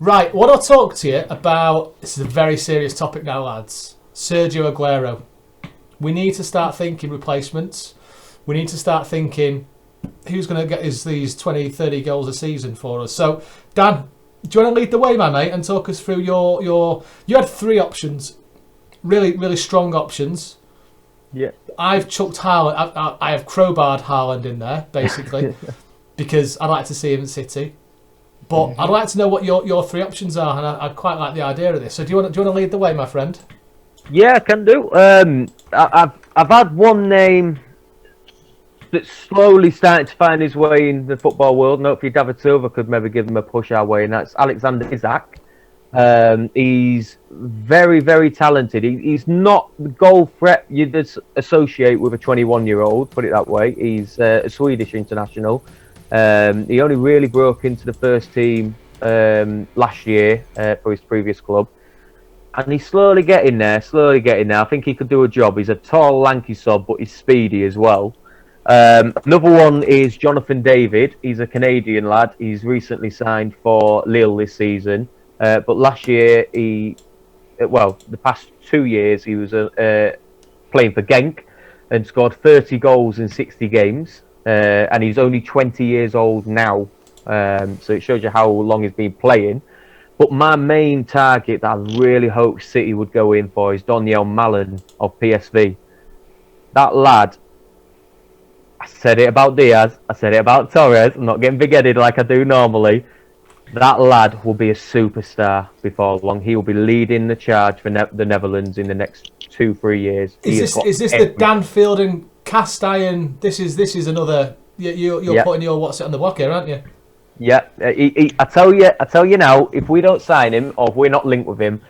Right, what I'll talk to you about, this is a very serious topic now, lads. Sergio Aguero. We need to start thinking replacements. We need to start thinking who's going to get these 20, 30 goals a season for us. So, Dan, do you want to lead the way, my mate, and talk us through your... You had 3 options, really, really strong options. Yeah. I've chucked Haaland. I have crowbarred Haaland in there, basically, because I'd like to see him at City. But I'd like to know what your 3 options are, and I'd quite like the idea of this. So do you want to lead the way, my friend? Yeah, I can do. I've had one name that's slowly starting to find his way in the football world, and hopefully David Silva could maybe give him a push our way, and that's Aleksander Izak. He's very, very talented. He's not the goal threat you'd associate with a 21-year-old, put it that way. He's a Swedish international. He only really broke into the first team last year for his previous club. And he's slowly getting there. I think he could do a job. He's a tall, lanky sob, but he's speedy as well. Another one is Jonathan David. He's a Canadian lad. He's recently signed for Lille this season. But last year, the past 2 years, he was playing for Genk and scored 30 goals in 60 games. And he's only 20 years old now. So it shows you how long he's been playing. But my main target that I really hope City would go in for is Donyell Malen of PSV. That lad, I said it about Diaz, I said it about Torres, I'm not getting big-headed like I do normally. That lad will be a superstar before long. He will be leading the charge for the Netherlands in the next 2-3 years. Is this the Danfield and cast iron? This is another. You're putting your what's it on the block here, aren't you? Yeah, I tell you now. If we don't sign him or if we're not linked with him,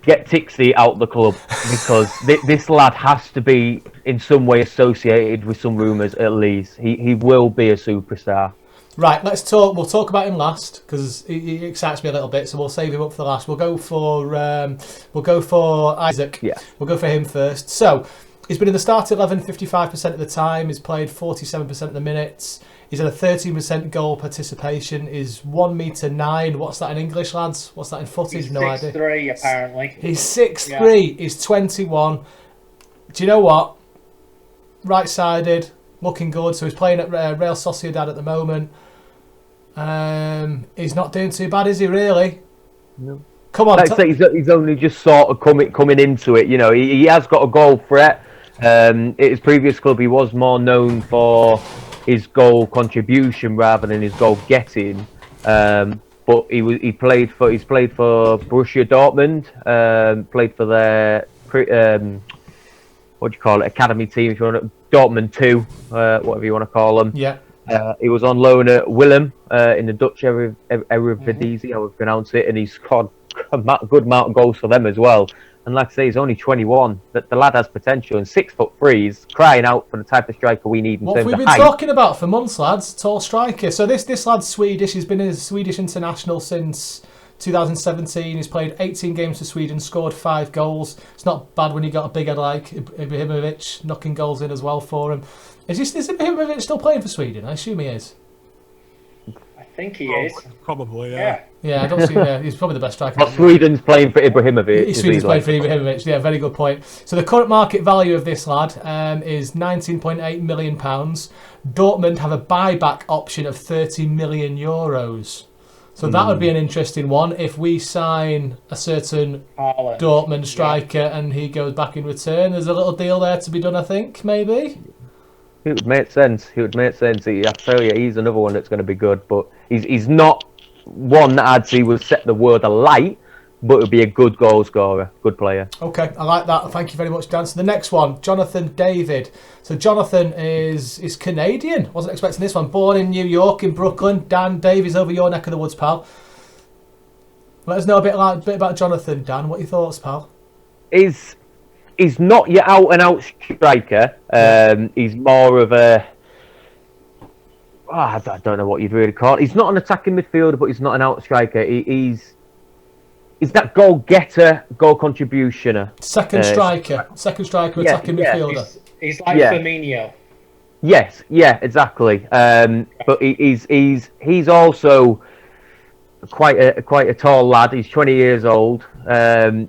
get Tixie out the club because this lad has to be in some way associated with some rumours. At least he will be a superstar. Right, let's talk. We'll talk about him last because he excites me a little bit. So we'll save him up for last. We'll go for Izak. Yeah, we'll go for him first. So he's been in the start 11 55% of the time. He's played 47% of the minutes. He's had a 13% goal participation. He's 1'9". What's that in English, lads? What's that in footage? No idea. 6'3", apparently. He's 6'3". Yeah. He's 21. Do you know what? Right-sided, looking good. So he's playing at Real Sociedad at the moment. He's not doing too bad, is he? Really? No. Come on. Like I say, he's only just sort of coming into it. You know, he has got a goal threat. At his previous club, he was more known for his goal contribution rather than his goal getting. But he's played for Borussia Dortmund. Played for their what do you call it? Academy team, if you want to, Dortmund 2, whatever you want to call them. Yeah. He was on loan at Willem in the Dutch Eredivisie, how we pronounce it, and he scored a good amount of goals for them as well. And like I say, he's only 21. The lad has potential, and 6'3", he's crying out for the type of striker we need in what terms of height. What we've been talking about for months, lads, tall striker. So this lad's Swedish. He's been a Swedish international since 2017. He's played 18 games for Sweden, scored 5 goals. It's not bad when you got a big head like Ibrahimovic knocking goals in as well for him. Is Ibrahimovic still playing for Sweden? I assume he is. I think he is. Probably, yeah. Yeah, I don't see. Yeah, he's probably the best striker. But Sweden's playing for Ibrahimovic. Sweden's playing for Ibrahimovic. Yeah, very good point. So the current market value of this lad is £19.8 million. Dortmund have a buyback option of €30 million. So that would be an interesting one if we sign a certain Haaland. Dortmund striker and he goes back in return. There's a little deal there to be done, I think, maybe. It would make sense. I tell you, he's another one that's going to be good, but he's not one that I'd see would set the world alight, but would be a good goal scorer, good player. Okay, I like that. Thank you very much, Dan. So the next one, Jonathan David. So Jonathan is Canadian. Wasn't expecting this one. Born in New York, in Brooklyn. Dan, Dave is over your neck of the woods, pal. Let us know a bit about Jonathan, Dan. What are your thoughts, pal? He's not your out-and-out striker. He's more of a... I don't know what you'd really call it. He's not an attacking midfielder, but he's not an out striker. He's that goal getter, goal contributioner. Second striker, attacking midfielder. He's like Firmino. Yes, yeah, exactly. But he's also quite a tall lad. He's 20 years old.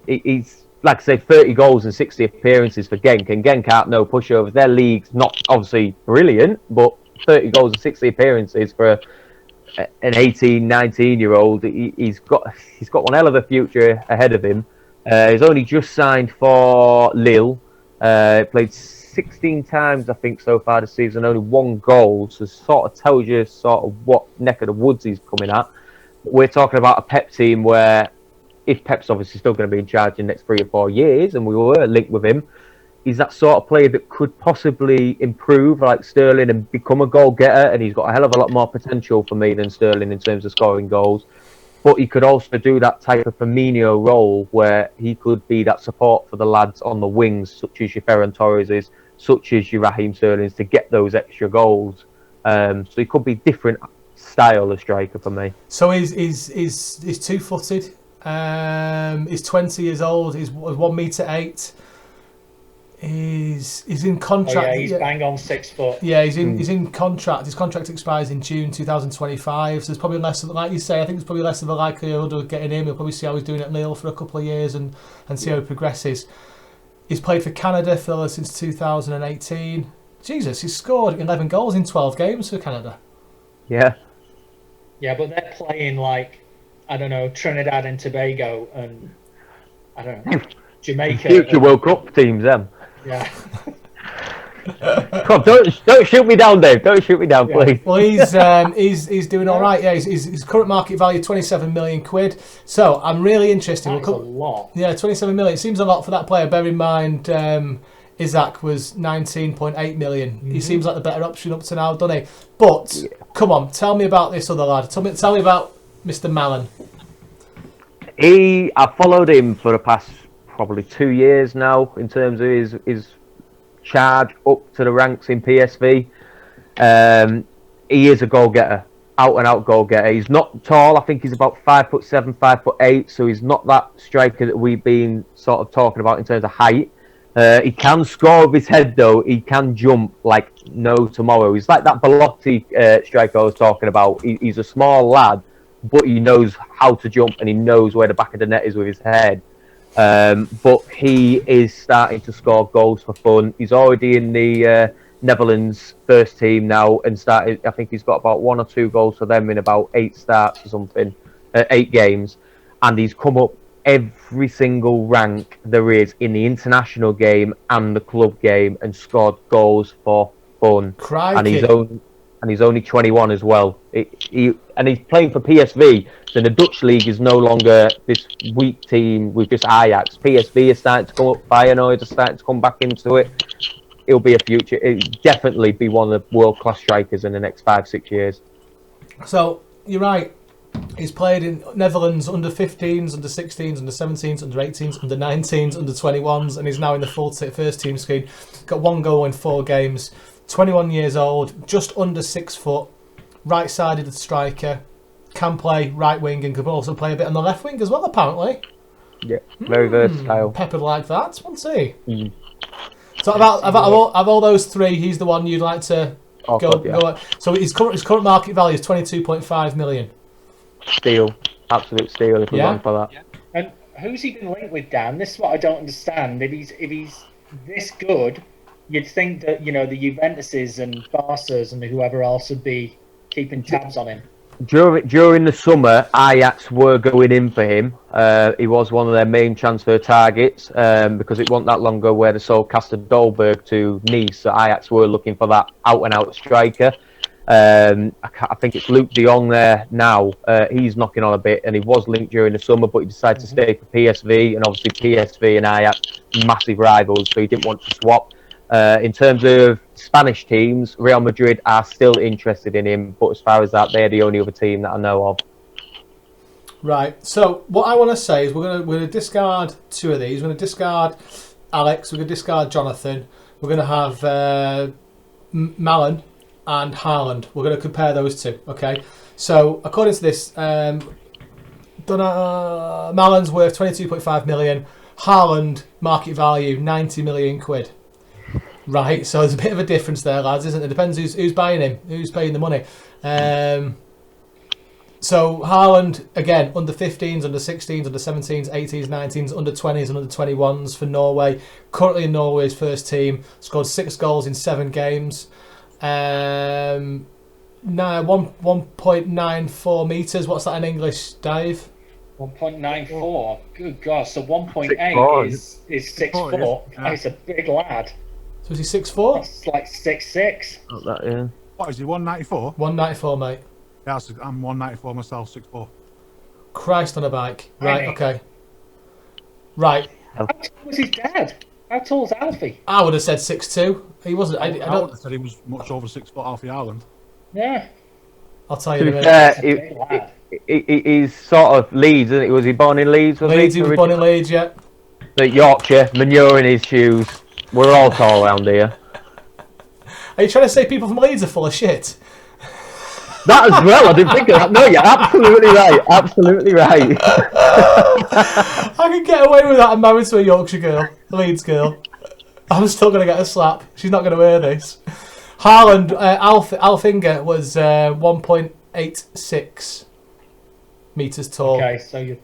He's, like I say, 30 goals and 60 appearances for Genk, and Genk aren't no pushovers. Their league's not obviously brilliant, but 30 goals and 60 appearances for an 18, 19-year-old. He's got one hell of a future ahead of him. He's only just signed for Lille. Played 16 times, I think, so far this season. Only 1 goal, so sort of tells you sort of what neck of the woods he's coming at. We're talking about a Pep team where, if Pep's obviously still going to be in charge in the next 3 or 4 years, and we were linked with him, he's that sort of player that could possibly improve like Sterling and become a goal getter, and he's got a hell of a lot more potential for me than Sterling in terms of scoring goals. But he could also do that type of Firmino role where he could be that support for the lads on the wings, such as your Ferran Torreses, such as your Raheem Sterlings, to get those extra goals. So he could be different style of striker for me. So he's 2-footed. He's 20 years old. He's 1'8". He's in contract. Oh, yeah, he's bang on 6 foot. Yeah, he's in contract. His contract expires in June 2025. So there's probably less of, like you say, I think there's probably less of a likelihood of getting him. We'll probably see how he's doing at Lille for a couple of years and see how he progresses. He's played for Canada since 2018. Jesus, he's scored 11 goals in 12 games for Canada. Yeah. Yeah, but they're playing like, I don't know, Trinidad and Tobago and, I don't know, Jamaica. Future World Cup teams, them. Yeah. Come on, don't shoot me down, Dave. Don't shoot me down, please. Well, he's doing all right. Yeah, his current market value 27 million quid. So I'm really interested. That's a lot. Yeah, 27 million. It seems a lot for that player. Bear in mind, Izak was 19.8 million. Mm-hmm. He seems like the better option up to now, doesn't he? But come on, tell me about this other lad. Tell me about Mr. Malen. I followed him for the past probably 2 years now in terms of his charge up to the ranks in PSV. He is a goal getter, out and out goal getter. He's not tall. I think he's about 5'7", 5'8", so he's not that striker that we've been sort of talking about in terms of height. He can score with his head though. He can jump like no tomorrow. He's like that Belotti striker I was talking about. He's a small lad, but he knows how to jump and he knows where the back of the net is with his head. But he is starting to score goals for fun. He's already in the Netherlands first team now and started. I think he's got about 1 or 2 goals for them in about 8 starts or something, 8 games, and he's come up every single rank there is in the international game and the club game and scored goals for fun. Crikey. And he's only 21 as well. And he's playing for PSV. So the Dutch league is no longer this weak team with just Ajax. PSV is starting to come up. Feyenoord is starting to come back into it. It'll be a future. It'll definitely be one of the world-class strikers in the next 5-6 years. So you're right. He's played in Netherlands under 15s, under 16s, under 17s, under 18s, under 19s, under 21s, and he's now in the full first team screen. Got 1 goal in 4 games. 21 years old, just under 6 foot, right-sided striker, can play right wing and can also play a bit on the left wing as well, apparently. Yeah, very versatile. Peppered like that, won't he? Mm. So of all those 3, he's the one you'd like to go. So his current market value is 22.5 million. Steal, absolute steal if we're going for that. Yeah. And who's he been linked with, Dan? This is what I don't understand. If he's this good, you'd think that, you know, the Juventuses and Barças and whoever else would be keeping tabs on him. During the summer, Ajax were going in for him. He was one of their main transfer targets because it wasn't that long ago where they sold Castor Dolberg to Nice. So Ajax were looking for that out-and-out striker. I think it's Luke de Jong there now. He's knocking on a bit, and he was linked during the summer, but he decided to stay for PSV, and obviously PSV and Ajax, massive rivals, so he didn't want to swap. In terms of Spanish teams, Real Madrid are still interested in him, but as far as that, they're the only other team that I know of. Right, so what I want to say is we're going to discard 2 of these. We're going to discard Alex, we're going to discard Jonathan, we're going to have Malen and Haaland. We're going to compare those 2, okay? So, according to this, Malen's worth 22.5 million, Haaland, market value, 90 million quid. Right, so there's a bit of a difference there, lads, isn't it? It depends who's buying him, who's paying the money. So Haaland, again, under 15s, under 16s, under 17s, 18s, 19s, under 20s and under 21s for Norway. Currently in Norway's first team. Scored 6 goals in 7 games. 1.94 metres. What's that in English, Dave? 1.94. Good God. So 1.8 is 6 foot. Yeah. He's a big lad. So is he 6'4"? That's like 6'6". Like that, yeah. What is he, 194? 194, mate. Yeah, I'm 194 myself, 6'4". Christ on a bike. Right, Hey. okay. Right. How tall was his dad? How tall's Alfie? I would have said 6'2". He wasn't. I I would don't. have said he was much over 6 foot Alfie Haaland. Yeah. I'll tell To you be in a minute. fair, Big lad. he's sort of Leeds, isn't he? Was he born in Leeds? Leeds, he was born in Leeds, yeah. At Yorkshire, manure in his shoes. We're all tall around here. Are you trying to say people from Leeds are full of shit? That as well, I didn't think of that. No, you're absolutely right. Absolutely right. I can get away with that. I'm married to a Yorkshire girl, a Leeds girl. I'm still going to get a slap. She's not going to hear this. Haaland, Alfinger was 1.86 metres tall. Okay, so you.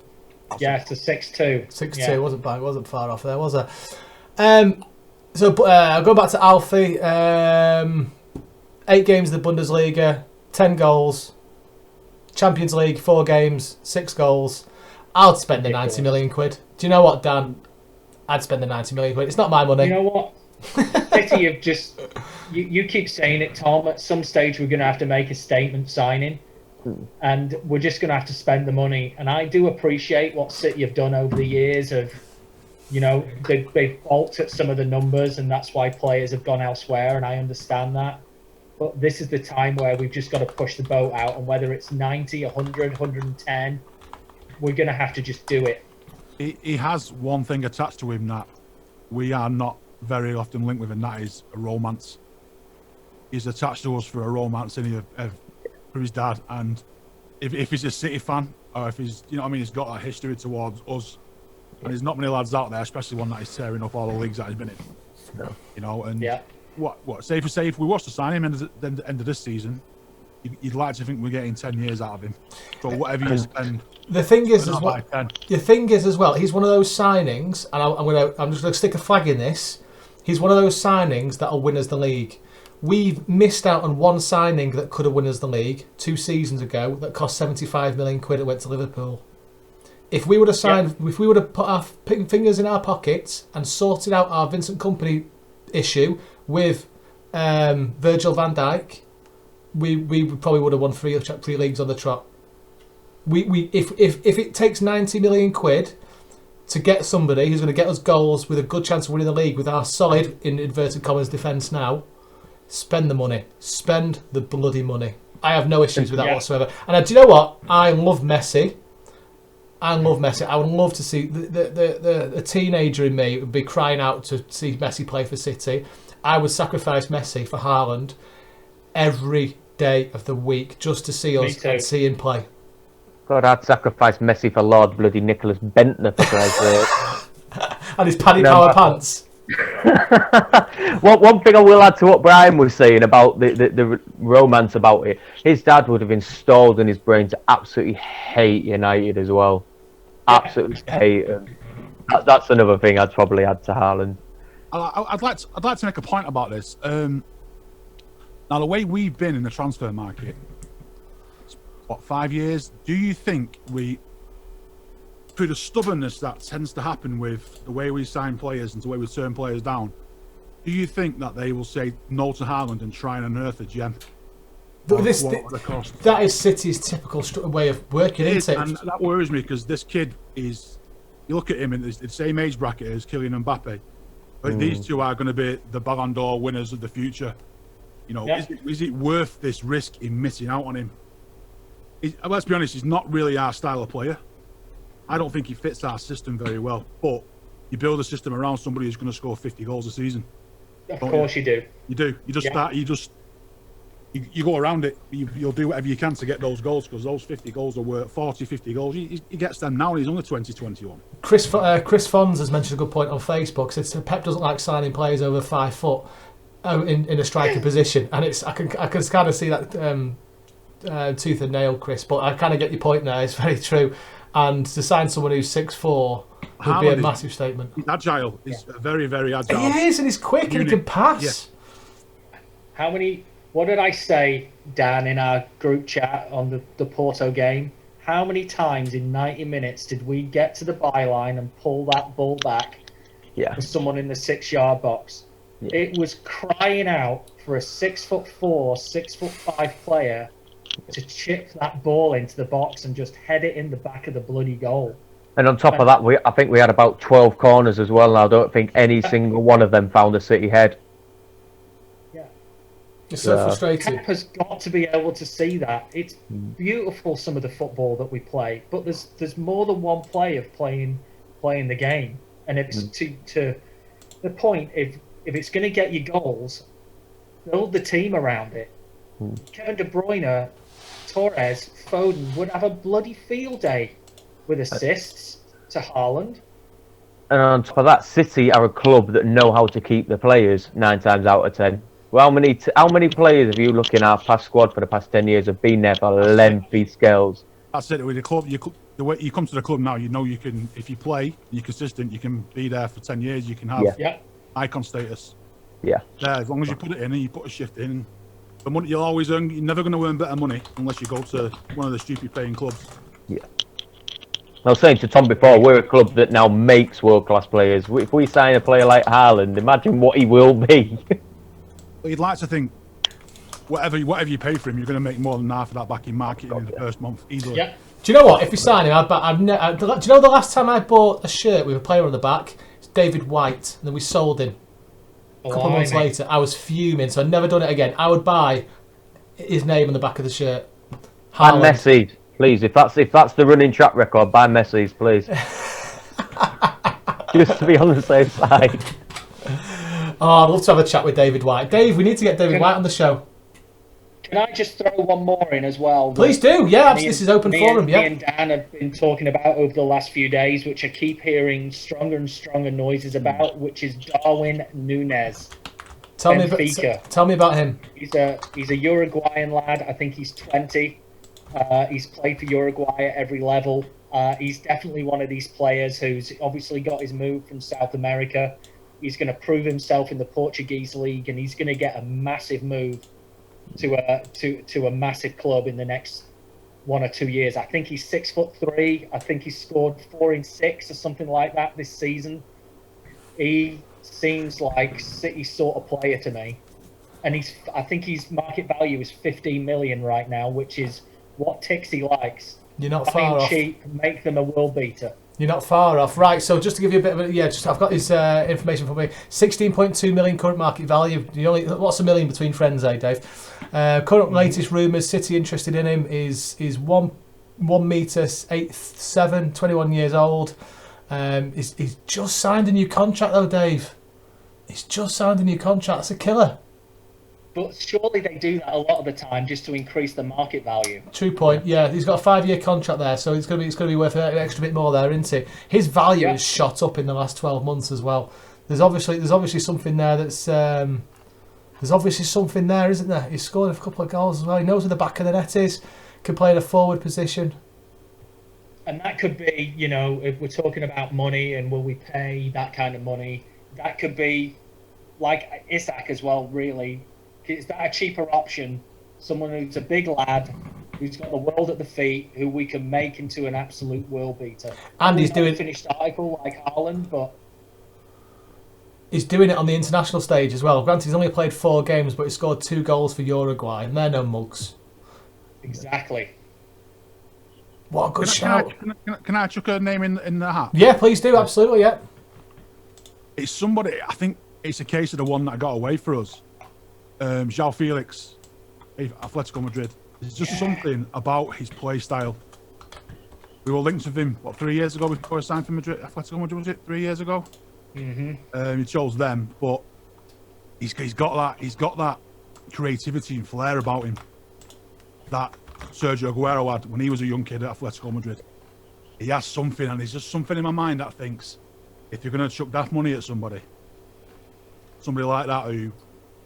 Yeah, it's a 6'2". 6'2", Yeah. wasn't bad, wasn't far off there, was I? So go back to Alfie. 8 games in the Bundesliga, 10 goals. Champions League, 4 games, 6 goals. I'd spend the 90 million quid. Do you know what, Dan? I'd spend the 90 million quid. It's not my money. You know what? City have just. You keep saying it, Tom. At some stage, we're going to have to make a statement signing. And we're just going to have to spend the money. And I do appreciate what City have done over the years of, they've balked at some of the numbers, and that's why players have gone elsewhere, and I understand that. But this is the time where we've just got to push the boat out, and whether it's 90, 100, 110, we're going to have to just do it. He has one thing attached to him that we are not very often linked with, and that is a romance. He's attached to us for a romance, and for his dad, and if he's a City fan, or if he's, he's got a history towards us, and there's not many lads out there, especially one that is tearing up all the leagues that he's been in. And Yeah. What? Say if we was to sign him at the end of this season, you'd like to think we're getting 10 years out of him. So whatever you spend. The thing is, not by 10. the thing is as well, he's one of those signings, and I'm just going to stick a flag in this. He's one of those signings that'll win us the league. We've missed out on one signing that could have won us the league 2 seasons ago that cost 75 million quid. It went to Liverpool. If we would have signed, if we would have put our fingers in our pockets and sorted out our Vincent Kompany issue with Virgil van Dijk, we probably would have won 3 leagues on the trot. If it takes 90 million quid to get somebody who's going to get us goals with a good chance of winning the league with our solid, in inverted commas, defence now, spend the money. Spend the bloody money. I have no issues with that whatsoever. And do you know what? I love Messi. I would love to see the teenager in me would be crying out to see Messi play for City. I would sacrifice Messi for Haaland every day of the week just to see us and see him play. God, I'd sacrifice Messi for Lord bloody Nicholas Bentner, for Christ's sake. And his paddy power pants. One thing I will add to what Brian was saying about the romance about it, his dad would have installed in his brain to absolutely hate United as well. Absolutely hate them. That's another thing I'd probably add to Haaland. I'd like to make a point about this. Now, the way we've been in the transfer market, 5 years? Do you think through the stubbornness that tends to happen with the way we sign players and the way we turn players down, do you think that they will say no to Haaland and try and unearth a gem? That is City's typical way of working, isn't it? And that worries me because this kid is, you look at him in the same age bracket as Kylian Mbappe. But these two are going to be the Ballon d'Or winners of the future. Is it worth this risk in missing out on him? Let's be honest, he's not really our style of player. I don't think he fits our system very well. But you build a system around somebody who's going to score 50 goals a season. Of course you do. You do. You just start. You go around it. You'll do whatever you can to get those goals because those 50 goals are worth 40, 50 goals. He gets them now and he's only 20, 21. Chris Fons has mentioned a good point on Facebook. Says Pep doesn't like signing players over 5 foot in a striker position, and I can kind of see that tooth and nail, Chris, but I kind of get your point there. It's very true. And to sign someone who's 6'4" would be a massive statement. He's agile. He's very, very agile. He is, and he's quick, and he can pass. Yeah. What did I say, Dan, in our group chat on the Porto game? How many times in 90 minutes did we get to the byline and pull that ball back for someone in the 6-yard box? Yeah. It was crying out for a 6'4", 6'5" player to chip that ball into the box and just head it in the back of the bloody goal. And on top of that, I think we had about 12 corners as well, and I don't think any single one of them found a City head. Yeah. It's so frustrating. Pep has got to be able to see that. It's beautiful, some of the football that we play, but there's more than one play of playing the game. And if it's to the point, if it's going to get you goals, build the team around it. Kevin De Bruyne, Torres, Foden would have a bloody field day with assists to Haaland. And on top of that, City are a club that know how to keep the players 9 times out of 10. Well, how many players have you looked in our past squad for the past 10 years have been there for lengthy spells? That's it with the club. The way you come to the club now, you know you can, if you play, you're consistent, you can be there for 10 years, you can have icon status. Yeah. As long as you put it in and you put a shift in. The money you'll always earn, you're never going to earn better money unless you go to one of the stupid paying clubs. Yeah. I was saying to Tom before, we're a club that now makes world-class players. If we sign a player like Haaland, imagine what he will be. Well, you'd like to think, whatever you pay for him, you're going to make more than half of that back in marketing in the first month, easily. Yeah. Do you know what? If we sign him, do you know the last time I bought a shirt with a player on the back? It's David White, and then we sold him. A couple of months later, I was fuming, so I've never done it again. I would buy his name on the back of the shirt. Buy Messi, please. If that's the running track record, buy Messi's, please. Just to be on the safe side. Oh, I'd love to have a chat with David White. Dave, we need to get David White on the show. Can I just throw one more in as well? Please do. Yeah, this is open forum. Me and Dan have been talking about over the last few days, which I keep hearing stronger and stronger noises about, which is Darwin Núñez. Tell me about him. He's a Uruguayan lad. I think he's 20. He's played for Uruguay at every level. He's definitely one of these players who's obviously got his move from South America. He's going to prove himself in the Portuguese league, and he's going to get a massive move to a massive club in the next 1 or 2 years. I think he's 6'3". I think he's scored 4 in 6 or something like that this season. He seems like City sort of player to me, and I think his market value is 15 million right now, which is what Tixie likes. You're not far off. Cheap, make them a world beater. You're not far off, right? So just to give you a bit of I've got his information for me. 16.2 million current market value. What's a million between friends, Dave? Current latest rumours, City interested in him is 1 metre 8'7", 21 years old. He's just signed a new contract though, Dave. He's just signed a new contract. That's a killer. But surely they do that a lot of the time just to increase the market value. True point. Yeah, he's got a 5-year contract there, so it's going to be worth an extra bit more there, isn't it? His value has shot up in the last 12 months as well. There's obviously something there that's there's obviously something there, isn't there? He's scored a couple of goals as well. He knows where the back of the net is. Can play in a forward position. And that could be, if we're talking about money and will we pay that kind of money, that could be like Izak as well, really. Is that a cheaper option? Someone who's a big lad, who's got the world at the feet, who we can make into an absolute world beater. And he's doing a finished article like Haaland, but he's doing it on the international stage as well. Granted, he's only played 4 games, but he scored 2 goals for Uruguay, and they're no mugs. Exactly. What a good shout! Can I chuck a name in the hat? Yeah, please do. Absolutely, yeah. It's somebody. I think it's a case of the one that got away for us. João Félix, Atletico Madrid. There's just something about his play style. We were linked with him 3 years ago before he signed for Madrid. Atletico Madrid, was it 3 years ago? Mm-hmm. He chose them, but he's got that creativity and flair about him that Sergio Aguero had when he was a young kid at Atletico Madrid. He has something, and there's just something in my mind that thinks if you're going to chuck that money at somebody like that who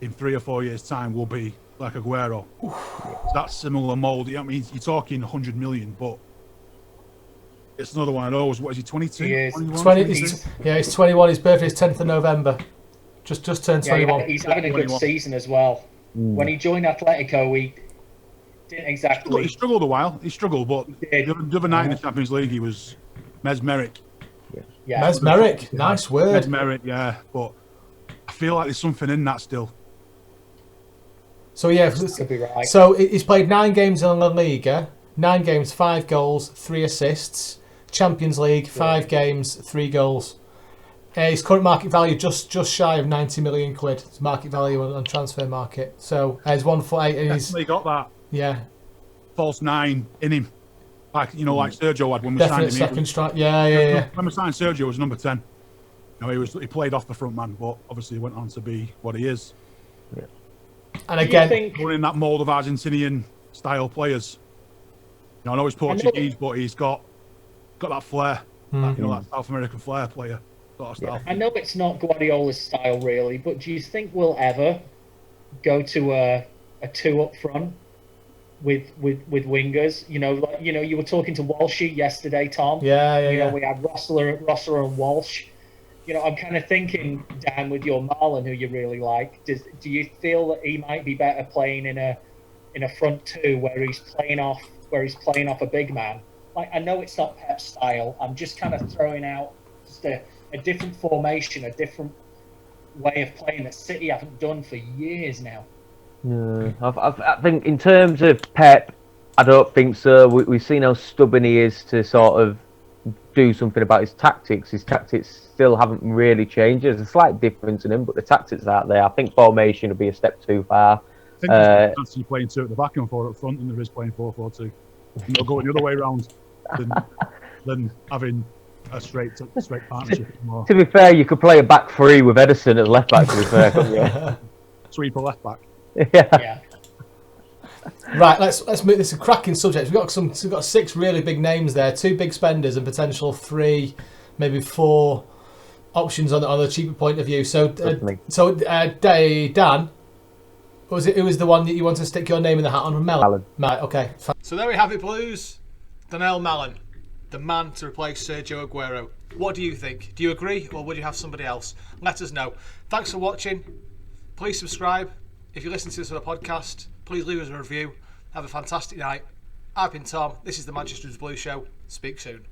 in 3 or 4 years' time will be like Aguero. That similar mould. I mean, you're talking 100 million, but it's another one of those. What is he, 22? He is. 20, he's 21. His birthday is 10th of November. Just turned 21. Yeah, he's having a good 21. season as well. When he joined Atletico, he didn't exactly. He struggled a while. He struggled, but did. the other night in the Champions League, he was mesmeric. Yeah. Mesmeric, nice word. Mesmeric, yeah. But I feel like there's something in that still. So yeah, Could be right. so he's played 9 games in La Liga, 9 games, 5 goals, 3 assists. Champions League, 5 games, 3 goals. His current market value just shy of 90 million quid. His market value on transfer market. So he's 1 foot 8. And he's Definitely got that false 9 in him, like like Sergio had when we definite signed him. second strike. Yeah. When we signed Sergio, he was number 10. He played off the front man, but obviously he went on to be what he is. Yeah. And again, running that mould of Argentinian style players. I know he's Portuguese, but he's got that flair, that South American flair player sort of style. I know it's not Guardiola's style really, but do you think we'll ever go to a 2 up front with wingers? You were talking to Walshy yesterday, Tom. Yeah. We had Rossler and Walsh. I'm kind of thinking, Dan, with your Malen, who you really like, do you feel that he might be better playing in a front 2 where he's playing off a big man? Like, I know it's not Pep's style. I'm just kind of throwing out just a different formation, a different way of playing that City haven't done for years now. I think in terms of Pep, I don't think so. We've seen how stubborn he is to sort of do something about his tactics. His tactics still haven't really changed. There's a slight difference in him, but the tactics are there. I think formation would be a step too far. I think there's a chance of playing 2 at the back and 4 up front, and there is playing 4-4-2. Going the other way around than having a straight partnership. To be fair, you could play a back 3 with Edison as left back. To be fair, couldn't you? Sweep a left back. Yeah. Right, let's move. This is a cracking subject. We've got 6 really big names there, 2 big spenders and potential 3, maybe 4 options on the cheaper point of view. So, Dan, who was the one that you want to stick your name in the hat on? Malen. Right, okay. So there we have it, Blues. Donyell Malen, the man to replace Sergio Aguero. What do you think? Do you agree, or would you have somebody else? Let us know. Thanks for watching. Please subscribe. If you listen to this on a podcast, please leave us a review. Have a fantastic night. I've been Tom. This is the Manchester Blues Show. Speak soon.